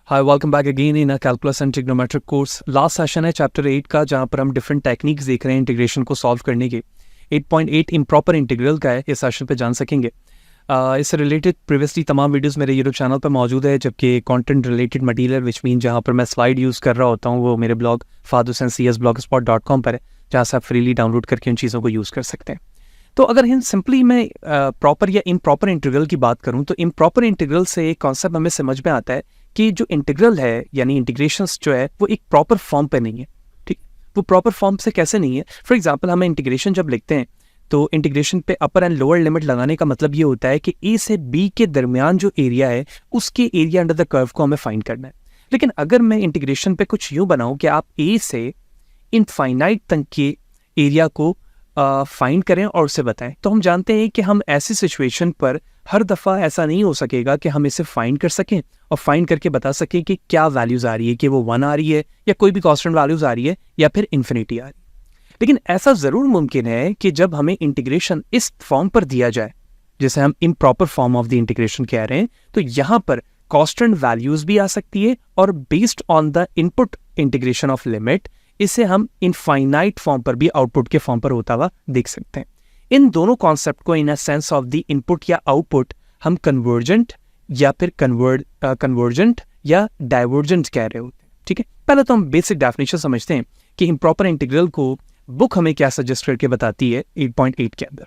Hi welcome back again in calculus and trigonometric course. Last session है chapter 8 का, जहां पर हम डिफरेंट टेक्निक्स देख रहे हैं इंटीग्रेशन को सॉल्व करने के। 8.8 इम्प्रॉपर इंटीग्रल का है, इस सेशन पे जान सकेंगे। इससे रिलेटेड प्रीवियसली तमाम वीडियोस मेरे यूट्यूब चैनल पर मौजूद है, जबकि content related material which mean जहां पर मैं स्लाइड यूज़ कर रहा होता हूँ वो मेरे ब्लॉग fadusencs.blogspot.com पर है, जहाँ से आप फ्रीली डाउनलोड करके उन चीज़ों को यूज़ कर सकते हैं। तो अगर इन सिंपली मैं प्रॉपर या इम्प्रॉपर इंटीग्रल की बात करूं तो इम्प्रॉपर इंटीग्रल से एक कॉन्सेप्ट हमें समझ में आता है कि जो इंटीग्रल है यानी इंटीग्रेशंस जो है वो एक प्रॉपर फॉर्म पे नहीं है। ठीक, वो प्रॉपर फॉर्म से कैसे नहीं है? फॉर एग्जांपल हमें इंटीग्रेशन जब लिखते हैं तो इंटीग्रेशन पे अपर एंड लोअर लिमिट लगाने का मतलब ये होता है कि ए से बी के दरमियान जो एरिया है उसके एरिया अंडर द कर्व को हमें फाइंड करना है। लेकिन अगर मैं इंटीग्रेशन पे कुछ यूँ बनाऊँ कि आप ए से इनफाइनाइट तक के एरिया को फाइंड करें और उसे बताएं, तो हम जानते हैं कि हम ऐसी सिचुएशन पर हर दफ़ा ऐसा नहीं हो सकेगा कि हम इसे फाइंड कर सकें और फाइंड करके बता सकें कि क्या वैल्यूज़ आ रही है, कि वो 1 आ रही है या कोई भी कांस्टेंट वैल्यूज़ आ रही है या फिर इन्फिनिटी आ रही है। लेकिन ऐसा ज़रूर मुमकिन है कि जब हमें इंटीग्रेशन इस फॉर्म पर दिया जाए जिसे हम improper form of the integration कह रहे हैं, तो यहाँ पर कांस्टेंट वैल्यूज़ भी आ सकती है और based on the input integration of limit इसे हम इनफाइनाइट फॉर्म पर भी आउटपुट के फॉर्म पर होता हुआ देख सकते हैं। इन दोनों कॉन्सेप्ट को in a sense of the input या आउटपुट हम कन्वर्जेंट या फिर कन्वर्जेंट या डाइवर्जेंट कह रहे होते हैं। ठीक है, पहले तो हम बेसिक डेफिनेशन समझते हैं कि इम्प्रॉपर इंटीग्रल को बुक हमें क्या सजेस्ट करके बताती है 8.8 के अंदर।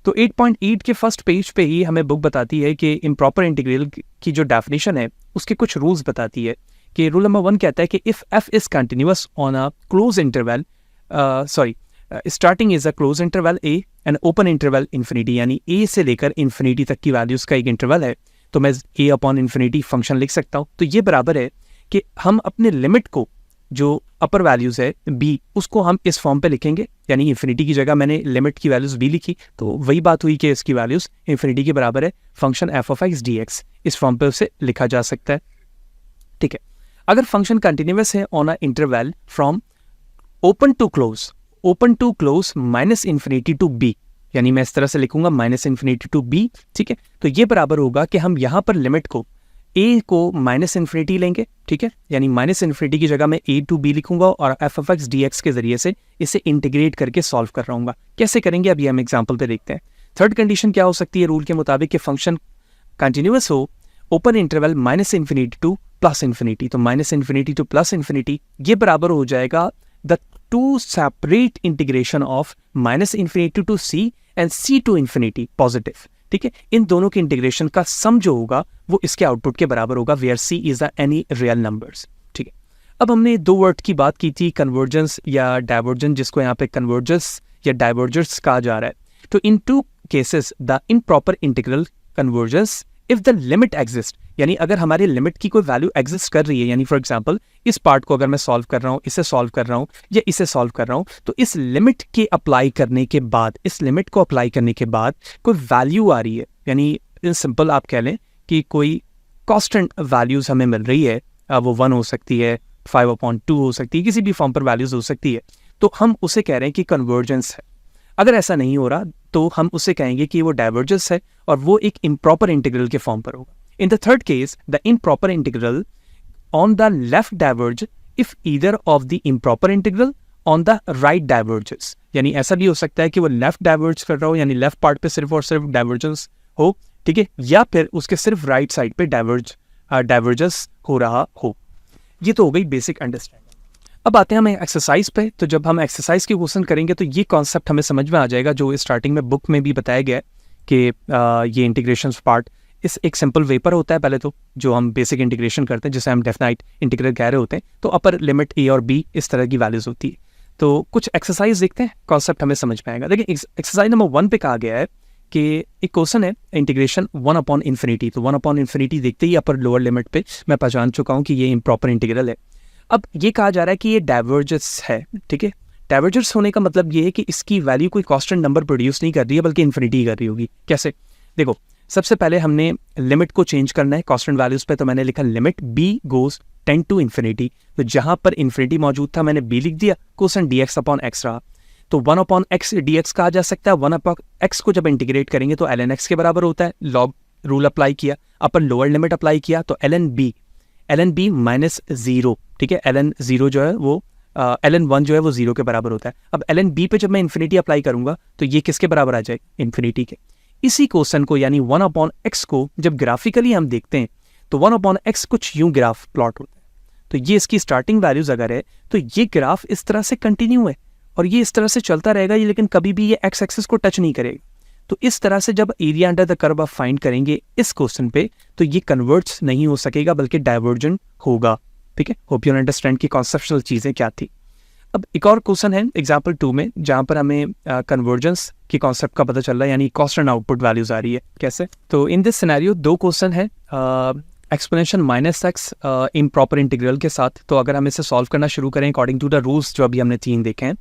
तो 8.8 के फर्स्ट पेज पे ही हमें बुक बताती है कि इम्प्रॉपर इंटीग्रल की जो डेफिनेशन है उसके कुछ रूल्स बताती है। कि रूल नंबर 1 कहता है कि if f is continuous on a close interval starting is a close interval a and open interval infinity, यानी a से लेकर इन्फिनिटी तक की वैल्यूज का एक इंटरवल है, तो मैं a अपॉन इन्फिनिटी फंक्शन लिख सकता हूँ। तो ये बराबर है कि हम अपने लिमिट को जो अपर वैल्यूज है b उसको हम इस फॉर्म पे लिखेंगे, यानी इन्फिनिटी की जगह मैंने लिमिट की वैल्यूज b लिखी, तो वही बात हुई कि इसकी वैल्यूज इन्फिनिटी के बराबर है function f of x dx, इस फॉर्म पे उसे लिखा जा सकता है। ठीक है, अगर फंक्शन कंटिन्यूअस है on a interval from open to close minus infinity to b, यानी मैं इस तरह से लिखूंगा माइनस इन्फिनिटी टू बी। ठीक है, तो ये बराबर होगा कि हम यहां पर लिमिट को a को माइनस इन्फिनिटी लेंगे। ठीक है, यानी माइनस इन्फिनिटी की जगह मैं a टू b लिखूंगा और f ऑफ x dx के जरिए से इसे इंटीग्रेट करके सॉल्व कर रहा हूँ। कैसे करेंगे अभी हम एग्जाम्पल पे देखते हैं। थर्ड कंडीशन क्या हो सकती है रूल के मुताबिक कि फंक्शन कंटिन्यूअस हो open interval minus infinity to plus infinity, तो minus infinity to plus infinity ये बराबर हो जाएगा the two separate integration of minus infinity to c and c to infinity positive. ठीक है, इन दोनों के इंटीग्रेशन का सम जो होगा वो इसके आउटपुट के बराबर होगा where c is any real numbers. ठीक है, अब हमने दो वर्ड की बात की थी, कन्वर्जेंस या डाइवर्जेंस, जिसको यहाँ पे कन्वर्जेंस या डाइवर्जेंस कहा जा रहा है। तो in two cases the improper integral convergence if the limit exist, यानी अगर हमारी लिमिट की कोई वैल्यू एग्जिस्ट कर रही है, यानी फॉर एग्जांपल इस पार्ट को अगर मैं सॉल्व कर रहा हूँ, इसे सॉल्व कर रहा हूँ या इसे सॉल्व कर रहा हूँ, तो इस लिमिट के अप्लाई करने के बाद, इस लिमिट को अप्लाई करने के बाद कोई वैल्यू आ रही है, यानी इन सिंपल आप कह लें कि कोई कांस्टेंट वैल्यूज हमें मिल रही है, वो 1 हो सकती है, 5/2 हो सकती है, किसी भी फॉर्म पर वैल्यूज हो सकती है, तो हम उसे कह रहे हैं कि कन्वर्जेंस है। अगर ऐसा नहीं हो रहा तो हम उसे कहेंगे कि वो डाइवर्जेंस है और वो एक इम्प्रॉपर इंटीग्रल के फॉर्म पर होगा। In the third case, the improper integral on the left diverge if either of the improper integral on the right diverges, यानी ऐसा भी हो सकता है कि वो लेफ्ट डाइवर्ज कर रहा हो, यानी लेफ्ट पार्ट पे सिर्फ और सिर्फ डाइवर्जेंस हो, ठीक है, या फिर उसके सिर्फ राइट साइड पे डाइवर्जेंस हो रहा हो। ये तो हो गई बेसिक अंडरस्टैंडिंग। अब आते हैं हम एक्सरसाइज पे। तो जब हम एक्सरसाइज की क्वेश्चन करेंगे तो ये कॉन्सेप्ट हमें समझ में आ जाएगा जो स्टार्टिंग में बुक में भी बताया गया है कि ये इंटीग्रेशन पार्ट इस एक सिंपल वे पर होता है। पहले तो जो हम बेसिक इंटीग्रेशन करते हैं जिसे हम डेफिनाइट इंटीग्रल कह रहे होते हैं, तो अपर लिमिट a और b इस तरह की वैल्यूज होती है। तो कुछ एक्सरसाइज देखते हैं, कॉन्सेप्ट हमें समझ में आएगा। देखिए एक्सरसाइज नंबर 1 पे कहा गया है कि एक क्वेश्चन है इंटीग्रेशन 1 अपॉन इन्फिनिटी। तो 1 अपॉन इन्फिनिटी देखते ही अपर लोअर लिमिट पे मैं पहचान चुका हूँ कि ये इम्प्रॉपर इंटीग्रल है। अब ये कहा जा रहा है कि ये डाइवर्जेंस है। ठीक है, डाइवर्जेंस होने का मतलब ये है कि इसकी वैल्यू कोई कांस्टेंट नंबर प्रोड्यूस नहीं कर रही है बल्कि इन्फिनिटी कर रही होगी। कैसे? देखो, सबसे पहले हमने लिमिट को चेंज करना है कांस्टेंट वैल्यूज पे, तो मैंने लिखा limit b goes tend to infinity. तो जहां पर इन्फिनिटी मौजूद था मैंने b लिख दिया, कोसेंट dx अपॉन x रहा। तो 1 अपॉन x dx कहा जा सकता है। 1 अपॉन x को जब इंटीग्रेट करेंगे तो ln x के बराबर होता है। लॉग रूल अप्लाई किया, अपन लोअर लिमिट अप्लाई किया तो ln b ln b minus zero, ठीक है, ln0 जो है वो ln1 जो है वो 0 के बराबर होता है। अब ln b पे जब मैं इन्फिनिटी अप्लाई करूंगा तो ये किसके बराबर आ जाए, इन्फिनिटी के। इसी क्वेश्चन को यानी 1/x को जब ग्राफिकली हम देखते हैं तो 1/x कुछ यूं ग्राफ प्लॉट होता है। तो ये इसकी स्टार्टिंग वैल्यूज अगर है तो ये ग्राफ इस तरह से कंटिन्यू है और ये इस तरह से चलता रहेगा, ये लेकिन कभी भी ये एक्स एक्सिस को टच नहीं करेगा। तो इस तरह से जब एरिया अंडर द कर्व आप फाइंड करेंगे इस क्वेश्चन पे तो ये कन्वर्ट्स नहीं हो सकेगा बल्कि डाइवर्जेंट होगा, ठीक है। होप यू अंडरस्टैंड की कॉन्सेप्चुअल चीजें क्या थी। अब एक और क्वेश्चन है एग्जाम्पल 2 में जहां पर हमें कन्वर्जेंस की कॉन्सेप्ट का पता चल रहा है, यानी कॉस्ट एंड आउटपुट वैल्यूज आ रही है कैसे। तो इन दिस सिनेरियो 2 क्वेश्चन है exponential minus x improper integral के साथ। तो अगर हम इसे सॉल्व करना शुरू करें अकॉर्डिंग टू द रूल्स जो अभी हमने 3 देखे हैं,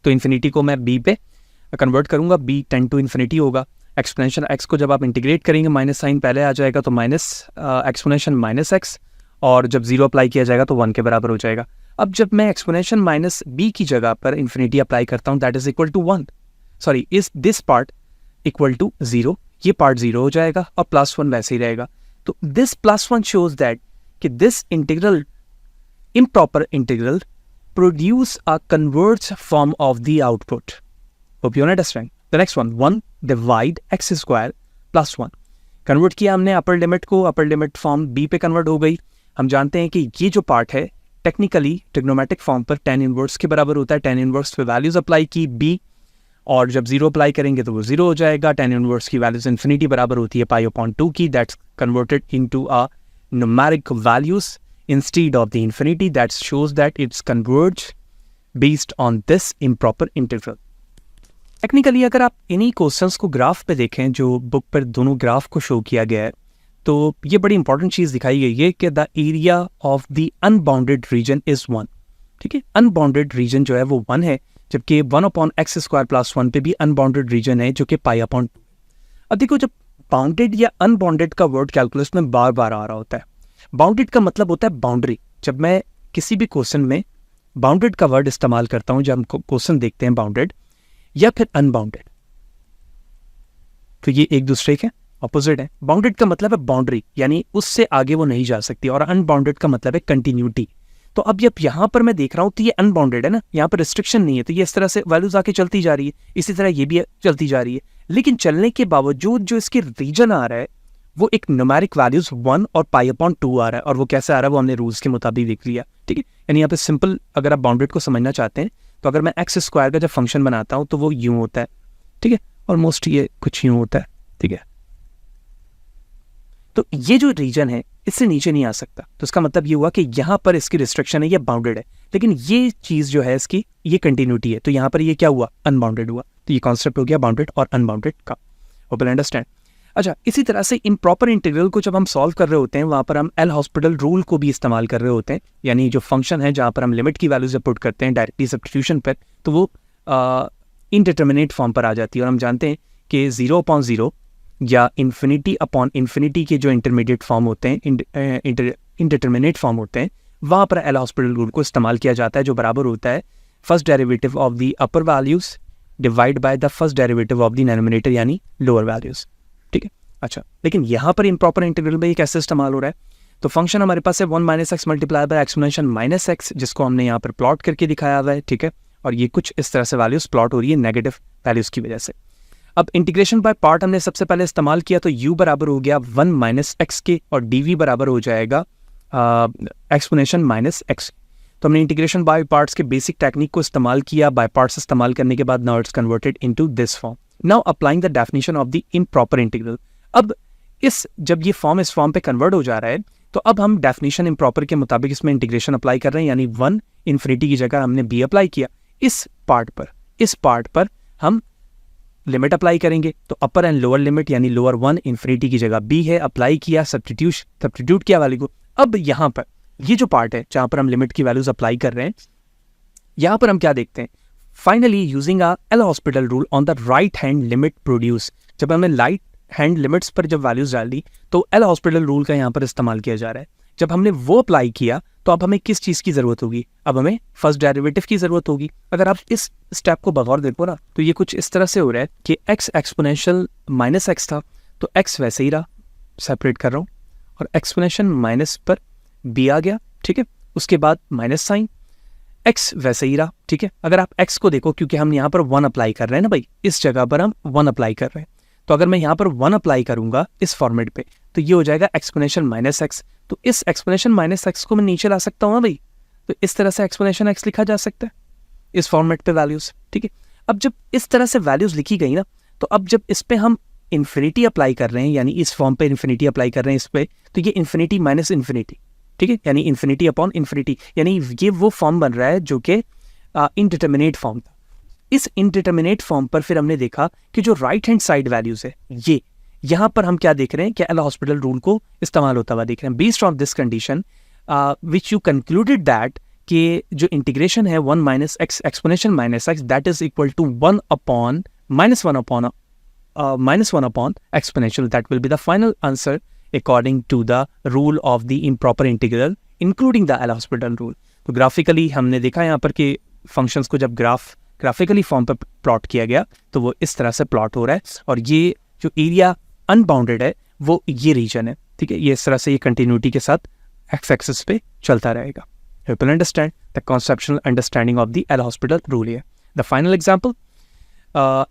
तो इन्फिनिटी को मैं b पे कन्वर्ट करूंगा, b टेंड टू इन्फिनिटी होगा। एक्सपोनेंशियल x को जब आप इंटीग्रेट करेंगे माइनस साइन पहले आ जाएगा तो माइनस एक्सपोनेंशियल माइनस x, और जब 0 अप्लाई किया जाएगा तो 1 के बराबर हो जाएगा। अब जब मैं एक्सपोनेंशियल माइनस b की जगह पर इन्फिनिटी अप्लाई करता हूँ that is equal to 1, sorry इस दिस पार्ट इक्वल टू 0, ये पार्ट 0 हो जाएगा और +1 वैसे ही रहेगा। तो दिस +1 शोज दैट कि this integral improper integral produce a converged form of the output. Hope you understand. The next one, 1 divide x square plus 1. Convert किया हमने अपर लिमिट को, अपर लिमिट फॉर्म b पे convert हो गई। हम जानते हैं कि ये जो पार्ट है टेक्निकली ट्रिग्नोमेट्रिक फॉर्म पर tan इनवर्स के बराबर होता है। tan इनवर्स पे वैल्यूज अप्लाई की b, और जब 0 अप्लाई करेंगे तो वो 0 हो जाएगा। tan इनवर्स की वैल्यूज इन्फिनिटी बराबर होती है π/2 की, that's converted into a numeric values instead of the infinity, that shows that it's converged based on this improper integral. Technically अगर आप इन्हीं क्वेश्चंस को ग्राफ पे देखें जो बुक पर दोनों ग्राफ को शो किया गया है, तो ये बड़ी इंपॉर्टेंट चीज दिखाई गई है कि the area of the unbounded region is 1, ठीक है। अनबाउंडेड रीजन जो है वो 1 है, जबकि 1/x² + 1 पे भी अनबाउंडेड रीजन है जो कि π/2। अब देखो जब बाउंडेड या अनबाउंडेड का वर्ड कैलकुलस में बार बार आ रहा होता है, बाउंडेड का मतलब होता है बाउंड्री। जब मैं किसी भी क्वेश्चन में बाउंडेड का वर्ड इस्तेमाल करता हूं, जब हम क्वेश्चन देखते हैं बाउंडेड या फिर अनबाउंडेड, तो ये एक दूसरे के ऑपोजिट है। बाउंडेड का मतलब है बाउंड्री, यानी उससे आगे वो नहीं जा सकती, और अनबाउंडेड का मतलब है कंटिन्यूटी। तो अब जब यहाँ पर मैं देख रहा हूं तो ये अनबाउंडेड है ना, यहाँ पर रिस्ट्रिक्शन नहीं है, तो ये इस तरह से वैल्यूज आके चलती जा रही है, इसी तरह ये भी चलती जा रही है। लेकिन चलने के बावजूद जो इसके रीजन आ रहा है वो एक न्यूमेरिक वैल्यूज 1 और π/2 आ रहा है, और वो कैसे आ रहा है वो हमने रूल्स के मुताबिक देख लिया, ठीक है। यानी यहाँ पे सिंपल अगर आप बाउंडेड को समझना चाहते हैं तो अगर मैं x स्क्वायर का जब फंक्शन बनाता हूँ तो वो यूं होता है, ठीक है, ऑलमोस्ट ये कुछ यूं होता है, ठीक है। तो ये जो रीजन है इससे नीचे नहीं आ सकता, तो इसका मतलब ये हुआ कि यहाँ पर इसकी रिस्ट्रिक्शन है, ये बाउंडेड है, लेकिन ये चीज जो है इसकी ये कंटिन्यूटी है, तो यहाँ पर ये क्या हुआ, अनबाउंडेड हुआ। तो ये कॉन्सेप्ट हो गया बाउंडेड और अनबाउंडेड का। Hope you understand. अच्छा, इसी तरह से इम्प्रॉपर इंटीग्रल को जब हम सॉल्व कर रहे होते हैं वहाँ पर हम एल हॉस्पिटल रूल को भी इस्तेमाल कर रहे होते हैं, यानी जो फंक्शन है जहाँ पर हम लिमिट की वैल्यूज पुट करते हैं डायरेक्टली सब्स्टिट्यूशन पर, तो वो इनडिटर्मिनेट फॉर्म पर आ जाती है। और हम जानते हैं कि 0/0 या इन्फिनिटी के जो इंटरमीडिएट फॉर्म होते हैं, इनडिटर्मिनेट फॉर्म होते हैं, वहाँ पर एल हॉस्पिटल रूल को इस्तेमाल किया जाता है, जो बराबर होता है first derivative of the upper values divide by the first derivative of the denominator यानी लोअर वैल्यूज, ठीक है। अच्छा, लेकिन यहाँ पर इम्प्रॉपर इंटीग्रल में ये कैसे इस्तेमाल हो रहा है, तो फंक्शन हमारे पास है 1 - x multiply by exponential minus x, जिसको हमने यहाँ पर प्लॉट करके दिखाया हुआ है, ठीक है। और ये कुछ इस तरह से वैल्यूज प्लॉट हो रही है नेगेटिव वैल्यूज की वजह से। अब इंटीग्रेशन बाय पार्ट हमने सबसे पहले इस्तेमाल किया, तो u बराबर हो गया 1 - x के, और dv बराबर हो जाएगा एक्सपोनेंशियल माइनस x। तो हमने इंटीग्रेशन बाय पार्ट्स के बेसिक टेक्निक को इस्तेमाल किया। बाय पार्ट्स इस्तेमाल करने के बाद now it's converted into this form. Now applying the definition of the improper integral. अब जब ये फॉर्म इस फॉर्म पे कन्वर्ट हो जा रहा है, तो अब हम डेफिनेशन इम्प्रॉपर के मुताबिक इसमें इंटीग्रेशन अप्लाई कर रहे हैं, यानी 1 इन्फिनिटी की जगह हमने b अप्लाई किया। इस पार्ट पर हम लिमिट अप्लाई करेंगे, तो अपर एंड लोअर लिमिट यानी लोअर 1 इन्फिनिटी की जगह b है, अप्लाई किया, सब्स्टिट्यूट किया वैल्यू को। अब यहाँ पर ये जो पार्ट है जहाँ पर हम लिमिट की वैल्यूज अप्लाई कर रहे हैं, यहाँ पर हम क्या देखते हैं, finally using a L hospital rule on the right hand limit produce. जब हमने राइट हैंड लिमिट्स पर जब वैल्यूज डाल दी तो एल हॉस्पिटल रूल का यहाँ पर इस्तेमाल किया जा रहा है। जब हमने वो अप्लाई किया तो अब हमें किस चीज़ की ज़रूरत होगी, अब हमें फर्स्ट डेरिवेटिव की ज़रूरत होगी। अगर आप इस स्टेप को बगौर देखो ना, तो ये कुछ इस तरह से हो रहा है कि x एक्सपोनेंशियल माइनस x था, तो x वैसे ही रहा, सेपरेट कर रहा हूँ, और एक्सपोनेंशियल माइनस पर बी आ गया, ठीक है। उसके बाद माइनस साइन, एक्स वैसे ही रहा, ठीक है। अगर आप एक्स को देखो, क्योंकि हम यहाँ पर 1 अप्लाई कर रहे हैं ना भाई, इस जगह पर हम 1 अप्लाई कर रहे हैं, तो अगर मैं यहाँ पर 1 अप्लाई करूंगा इस फॉर्मेट पे, तो ये हो जाएगा एक्सपोनेंशियल माइनस एक्स। तो इस एक्सपोनेंशियल माइनस एक्स को मैं नीचे ला सकता हूँ ना भाई, तो इस तरह से एक्सपोनेंशियल एक्स लिखा जा सकता है इस फॉर्मेट पे वैल्यूज, ठीक है। अब जब इस तरह से वैल्यूज लिखी गई ना, तो अब जब इस पे हम इन्फिनिटी अप्लाई कर रहे हैं, यानी इस फॉर्म पे इन्फिनिटी अप्लाई कर रहे हैं इस पे, तो ये इन्फिनिटी माइनस इन्फिनिटी, ठीक है, यानी इन्फिनिटी अपॉन इन्फिनिटी, यानी ये वो फॉर्म बन रहा है जो कि इनडिटर्मिनेट फॉर्म था। इस इनडिटर्मिनेट फॉर्म पर फिर हमने देखा कि जो राइट हैंड साइड वैल्यूज है, ये यहाँ पर हम क्या देख रहे हैं कि एल हॉस्पिटल रूल को इस्तेमाल होता हुआ देख रहे हैं। Based on this condition which you concluded that कि जो इंटीग्रेशन है 1 minus x exponential minus x that is equal to 1 upon minus one upon exponential, that will be the final answer according to the rule of the improper integral including the L'Hospital rule. तो graphically हमने देखा यहाँ पर कि functions को जब graphically form पर plot किया गया तो वो इस तरह से प्लॉट हो रहा है, और ये जो एरिया अनबाउंडेड है वो ये रीजन है, ठीक है। ये इस तरह से ये कंटिन्यूटी के साथ एक्स एक्सिस पे चलता रहेगा। You will understand the conceptual understanding of the L hospital rule here. The final example,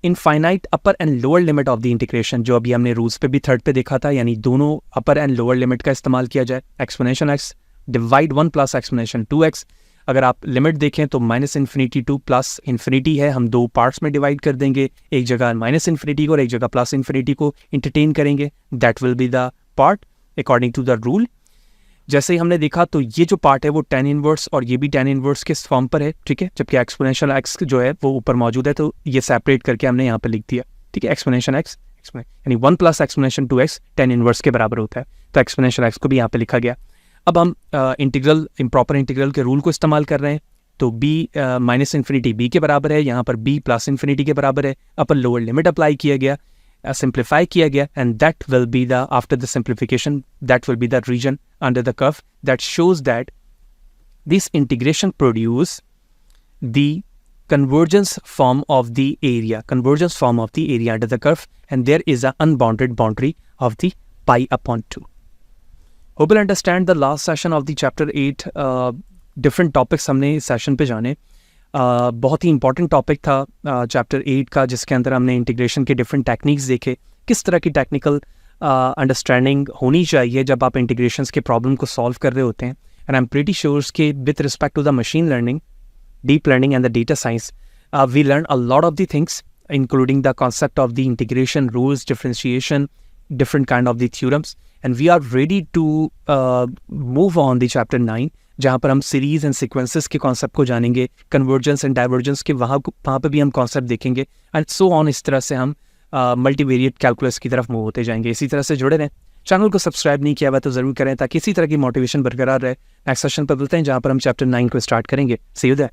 infinite upper and lower limit of the integration, जो अभी हमने रूल्स पे भी थर्ड पे देखा था, यानी दोनों अपर एंड लोअर लिमिट का इस्तेमाल किया जाए। Exponential x divide 1 plus exponential 2x, अगर आप लिमिट देखें तो minus infinity to plus infinity है, हम दो पार्ट्स में डिवाइड कर देंगे, एक जगह माइनस इन्फिनिटी को और एक जगह प्लस इन्फिनिटी को इंटरटेन करेंगे, that will be the part according to the rule. जैसे ही हमने देखा तो ये जो पार्ट है वो tan इनवर्स और ये भी tan इनवर्स के फॉर्म पर है, ठीक है, जबकि एक्सपोनेंशियल एक्स जो है वो ऊपर मौजूद है, तो ये सेपरेट करके हमने यहाँ पर लिख दिया, ठीक है। एक्सपोनेंशियल एक्स यानी 1 plus exponential 2x tan inverse के बराबर होता है, तो एक्सपोनेंशियल एक्स को भी यहाँ पे लिखा गया। अब हम इंटीग्रल इम्प्रॉपर इंटीग्रल के रूल को इस्तेमाल कर रहे हैं, तो b माइनस इन्फिनिटी b के बराबर है, यहाँ पर b प्लस इन्फिनिटी के बराबर है, अपर लोअर लिमिट अप्लाई किया गया, simplify किया गया, and that will be the, after the simplification, that will be the region under the curve that shows that this integration produce the convergence form of the area under the curve, and there is an unbounded boundary of the pi upon 2. Hope you understand the last session of the chapter 8. different topics हमने इस session पे जाने, बहुत ही important topic था chapter 8 का, जिसके अंदर हमने इंटीग्रेशन के डिफरेंट टेक्निक्स देखे, किस तरह की टेक्निकल अंडरस्टैंडिंग होनी चाहिए जब आप इंटीग्रेशंस के प्रॉब्लम को सॉल्व कर रहे होते हैं। And I am pretty sure कि with respect to the machine learning, deep learning and the data science, we learn a lot of the things including the concept of the integration rules, differentiation, different kind of the theorems, and we are ready to move on the chapter 9, जहाँ पर हम series and sequences के concept को जानेंगे, convergence and divergence के वहाँ पे भी हम कॉन्सेप्ट देखेंगे, एंड सो ऑन। इस तरह से हम मल्टीवेरिएट कैलकुलस की तरफ मूव होते जाएंगे। इसी तरह से जुड़े रहें, चैनल को सब्सक्राइब नहीं किया हुआ तो ज़रूर करें ताकि इसी तरह की मोटिवेशन बरकरार रहे। नेक्स्ट सेशन पर मिलते हैं जहाँ पर हम चैप्टर 9 को स्टार्ट करेंगे। सी यू देयर।